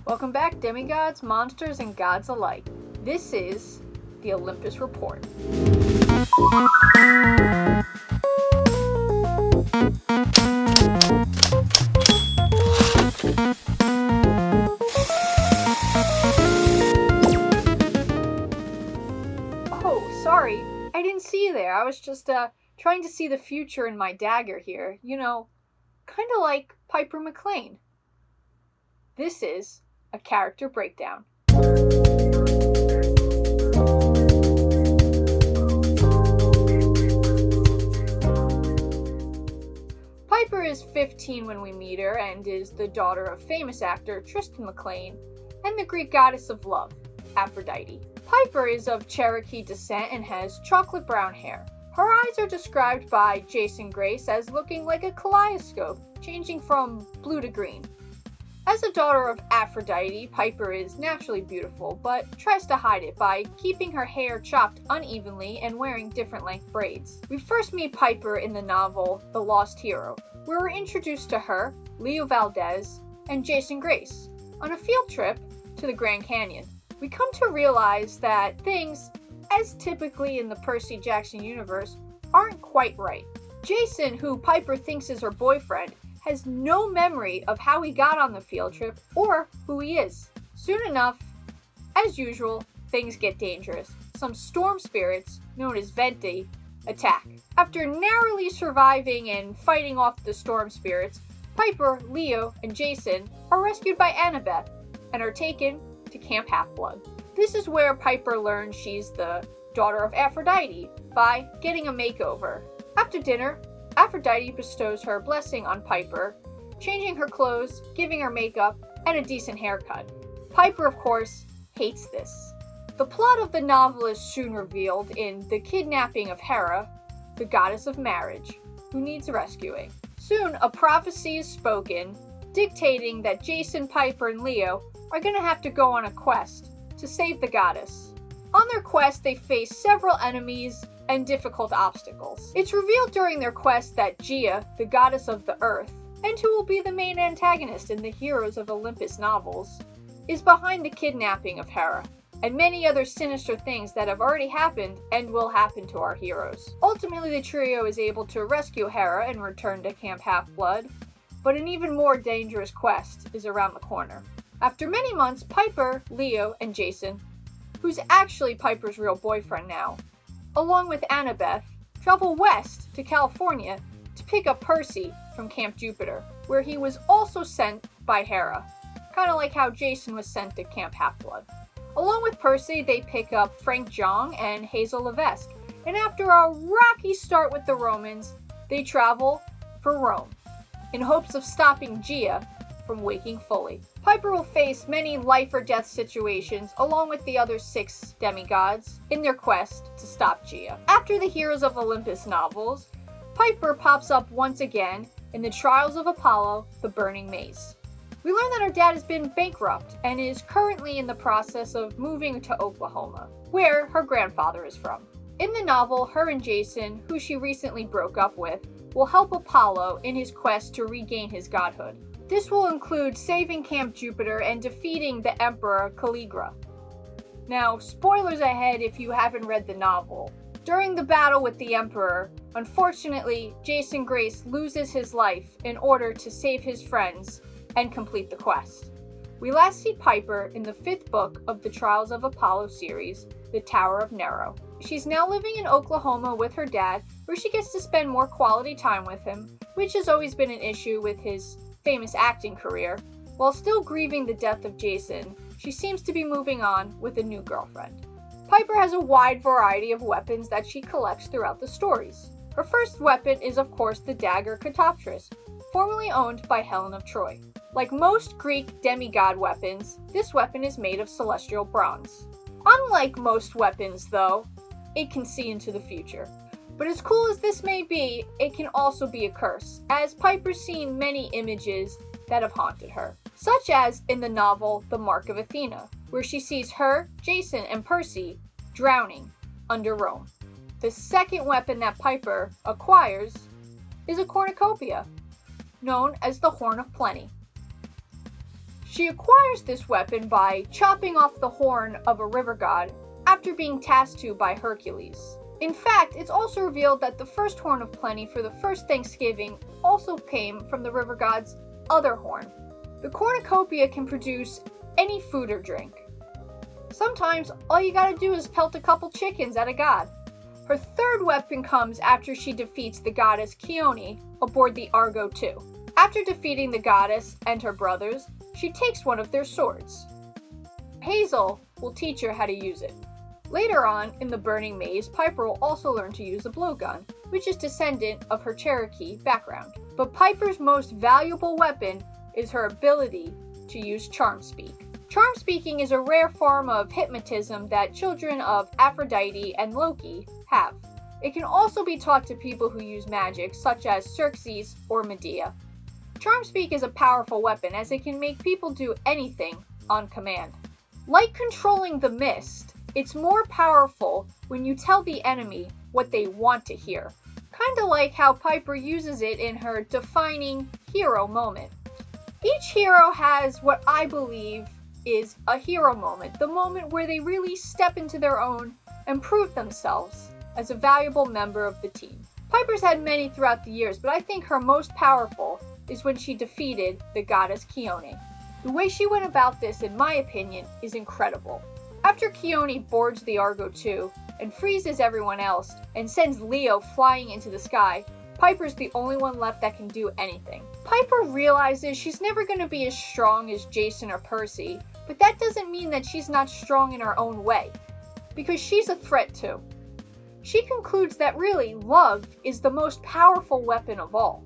Welcome back, demigods, monsters, and gods alike. This is the Olympus Report. Oh, sorry, I didn't see you there. I was just trying to see the future in my dagger here. You know, kind of like Piper McLean. This is a character breakdown. Piper is 15 when we meet her and is the daughter of famous actor Tristan McLean and the Greek goddess of love, Aphrodite. Piper is of Cherokee descent and has chocolate brown hair. Her eyes are described by Jason Grace as looking like a kaleidoscope, changing from blue to green. As a daughter of Aphrodite, Piper is naturally beautiful, but tries to hide it by keeping her hair chopped unevenly and wearing different length braids. We first meet Piper in the novel The Lost Hero, where we're introduced to her, Leo Valdez, and Jason Grace on a field trip to the Grand Canyon. We come to realize that things, as typically in the Percy Jackson universe, aren't quite right. Jason, who Piper thinks is her boyfriend, has no memory of how he got on the field trip or who he is. Soon enough, as usual, things get dangerous. Some storm spirits, known as Venditti, attack. After narrowly surviving and fighting off the storm spirits, Piper, Leo, and Jason are rescued by Annabeth and are taken to Camp Half-Blood. This is where Piper learns she's the daughter of Aphrodite by getting a makeover. After dinner, Aphrodite bestows her blessing on Piper, changing her clothes, giving her makeup, and a decent haircut. Piper, of course, hates this. The plot of the novel is soon revealed in the kidnapping of Hera, the goddess of marriage, who needs rescuing. Soon, a prophecy is spoken, dictating that Jason, Piper, and Leo are going to have to go on a quest to save the goddess. On their quest, they face several enemies and difficult obstacles. It's revealed during their quest that Gaia, the goddess of the earth, and who will be the main antagonist in the Heroes of Olympus novels, is behind the kidnapping of Hera, and many other sinister things that have already happened and will happen to our heroes. Ultimately, the trio is able to rescue Hera and return to Camp Half-Blood, but an even more dangerous quest is around the corner. After many months, Piper, Leo, and Jason, who's actually Piper's real boyfriend now, along with Annabeth, travel west to California to pick up Percy from Camp Jupiter, where he was also sent by Hera, kind of like how Jason was sent to Camp Half-Blood. Along with Percy, they pick up Frank Jong and Hazel Levesque, and after a rocky start with the Romans, they travel for Rome, in hopes of stopping Gaia from waking fully. Piper will face many life or death situations along with the other 6 demigods in their quest to stop Gaia. After the Heroes of Olympus novels, Piper pops up once again in the Trials of Apollo, The Burning Maze. We learn that her dad has been bankrupt and is currently in the process of moving to Oklahoma, where her grandfather is from. In the novel, her and Jason, who she recently broke up with, will help Apollo in his quest to regain his godhood. This will include saving Camp Jupiter and defeating the Emperor Caligula. Now, spoilers ahead if you haven't read the novel. During the battle with the Emperor, unfortunately, Jason Grace loses his life in order to save his friends and complete the quest. We last see Piper in the 5th book of the Trials of Apollo series, The Tower of Nero. She's now living in Oklahoma with her dad, where she gets to spend more quality time with him, which has always been an issue with his famous acting career. While still grieving the death of Jason, she seems to be moving on with a new girlfriend. Piper has a wide variety of weapons that she collects throughout the stories. Her first weapon is of course the dagger Katoptris, formerly owned by Helen of Troy. Like most Greek demigod weapons, this weapon is made of celestial bronze. Unlike most weapons though, it can see into the future. But as cool as this may be, it can also be a curse, as Piper's seen many images that have haunted her, such as in the novel The Mark of Athena, where she sees her, Jason, and Percy drowning under Rome. The second weapon that Piper acquires is a cornucopia, known as the Horn of Plenty. She acquires this weapon by chopping off the horn of a river god after being tasked to by Hercules. In fact, it's also revealed that the first horn of plenty for the first Thanksgiving also came from the river god's other horn. The cornucopia can produce any food or drink. Sometimes all you gotta do is pelt a couple chickens at a god. Her third weapon comes after she defeats the goddess Chione aboard the Argo II. After defeating the goddess and her brothers, she takes one of their swords. Hazel will teach her how to use it. Later on, in the Burning Maze, Piper will also learn to use a blowgun, which is descendant of her Cherokee background. But Piper's most valuable weapon is her ability to use charmspeak. Charmspeaking is a rare form of hypnotism that children of Aphrodite and Loki have. It can also be taught to people who use magic, such as Xerxes or Medea. Charmspeak is a powerful weapon as it can make people do anything on command. Like controlling the mist, it's more powerful when you tell the enemy what they want to hear. Kinda like how Piper uses it in her defining hero moment. Each hero has what I believe is a hero moment, the moment where they really step into their own and prove themselves as a valuable member of the team. Piper's had many throughout the years, but I think her most powerful is when she defeated the goddess Chione. The way she went about this, in my opinion, is incredible. After Chione boards the Argo II and freezes everyone else and sends Leo flying into the sky, Piper's the only one left that can do anything. Piper realizes she's never going to be as strong as Jason or Percy, but that doesn't mean that she's not strong in her own way, because she's a threat too. She concludes that really, love is the most powerful weapon of all.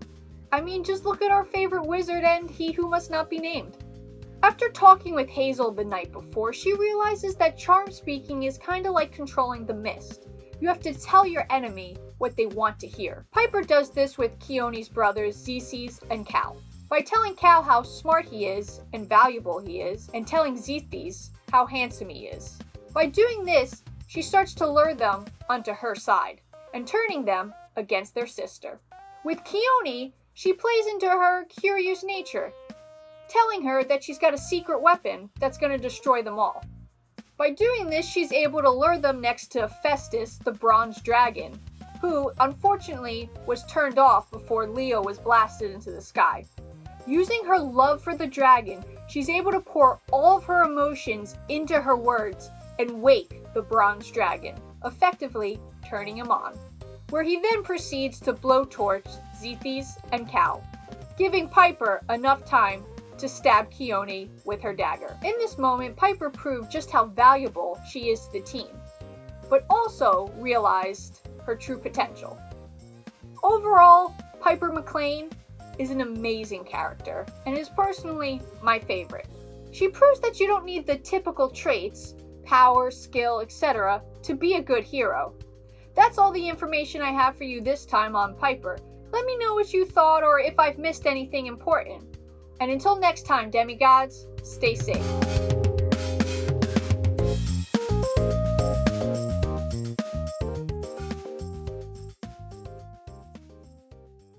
I mean, just look at our favorite wizard and he who must not be named. After talking with Hazel the night before, she realizes that charm speaking is kinda like controlling the mist. You have to tell your enemy what they want to hear. Piper does this with Chione's brothers, Zethys and Cal. By telling Cal how smart he is and valuable he is, and telling Zethys how handsome he is. By doing this, she starts to lure them onto her side, and turning them against their sister. With Chione, she plays into her curious nature, telling her that she's got a secret weapon that's going to destroy them all. By doing this, she's able to lure them next to Festus, the bronze dragon, who, unfortunately, was turned off before Leo was blasted into the sky. Using her love for the dragon, she's able to pour all of her emotions into her words and wake the bronze dragon, effectively turning him on, where he then proceeds to blowtorch Zethys and Cal, giving Piper enough time to stab Chione with her dagger. In this moment, Piper proved just how valuable she is to the team, but also realized her true potential. Overall, Piper McLean is an amazing character, and is personally my favorite. She proves that you don't need the typical traits, power, skill, etc., to be a good hero. That's all the information I have for you this time on Piper. Let me know what you thought or if I've missed anything important. And until next time, demigods, stay safe.